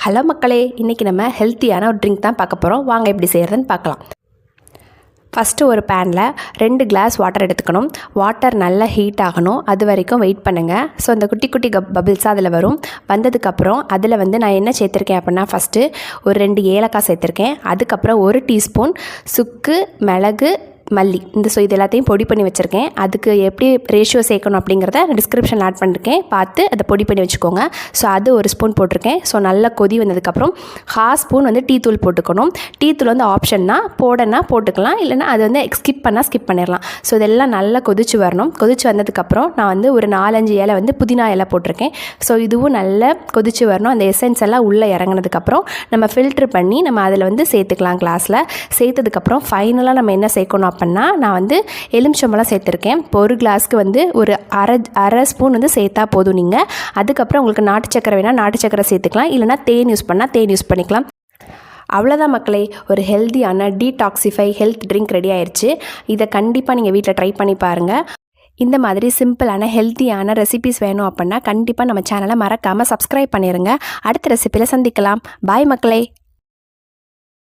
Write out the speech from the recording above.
Hello மக்களே, இன்றைக்கி நம்ம ஹெல்த்தியான ஒரு ட்ரிங்க் தான் பார்க்க போகிறோம். வாங்க எப்படி செய்கிறதுன்னு பார்க்கலாம். ஃபஸ்ட்டு ஒரு பேனில் 2 கிளாஸ் வாட்டர் எடுத்துக்கணும். வாட்டர் நல்லா ஹீட் ஆகணும், அது வரைக்கும் வெயிட் பண்ணுங்கள். ஸோ அந்த குட்டி குட்டி பபிள்ஸாக அதில் வரும். வந்ததுக்கப்புறம் அதில் நான் என்ன சேர்த்துருக்கேன் அப்படின்னா, ஃபஸ்ட்டு ஒரு 2 ஏலக்காய் சேர்த்துருக்கேன். அதுக்கப்புறம் 1 டீஸ்பூன் சுக்கு, மிளகு, மல்லி, இது எல்லாத்தையும் பொடி பண்ணி வச்சுருக்கேன். அதுக்கு எப்படி ரேஷியோ சேர்க்கணும் அப்படிங்கிறத டிஸ்கிரிப்ஷனில் ஆட் பண்ணியிருக்கேன், பார்த்து அதை பொடி பண்ணி வச்சுக்கோங்க. ஸோ அது 1 ஸ்பூன் போட்டிருக்கேன். ஸோ நல்லா கொதி வந்ததுக்கப்புறம் 1/2 ஸ்பூன் டீ தூள் போட்டுக்கணும். டீ தூள் ஆப்ஷன் தான், போடனா போட்டுக்கலாம், இல்லைனா அது ஸ்கிப் பண்ணிடலாம். ஸோ இதெல்லாம் நல்லா கொதிச்சு வரணும். கொதிச்சு வந்ததுக்கப்புறம் நான் ஒரு 4-5 இலை புதினா இலை போட்டிருக்கேன். ஸோ இதுவும் நல்லா கொதிச்சு வரணும். அந்த எசன்ஸ் எல்லாம் உள்ளே இறங்கினதுக்கப்புறம் நம்ம ஃபில்ட்ரு பண்ணி நம்ம அதில் சேர்த்துக்கலாம். கிளாஸில் சேர்த்ததுக்கப்புறம் ஃபைனலாக நம்ம என்ன சேர்க்கணும் அப்படின்னா, நான் எலுமிச்சம்பழம் சேர்த்துருக்கேன். இப்போ ஒரு கிளாஸ்க்கு ஒரு அரை ஸ்பூன் சேர்த்தா போதும். நீங்கள் அதுக்கப்புறம் உங்களுக்கு நாட்டு சக்கரை வேணால் நாட்டு சக்கரை சேர்த்துக்கலாம், இல்லைனா தேன் யூஸ் பண்ணால் தேன் யூஸ் பண்ணிக்கலாம். அவ்வளோதான் மக்களே, ஒரு ஹெல்த்தியான டீடாக்சிஃபை ஹெல்த் ட்ரிங்க் ரெடி ஆயிடுச்சு. இதை கண்டிப்பாக நீங்கள் வீட்டில் ட்ரை பண்ணி பாருங்கள். இந்த மாதிரி சிம்பிளான ஹெல்த்தியான ரெசிபிஸ் வேணும் அப்படின்னா கண்டிப்பாக நம்ம சேனலை மறக்காமல் சப்ஸ்கிரைப் பண்ணிடுங்க. அடுத்த ரெசிபியில் சந்திக்கலாம். பாய் மக்களே.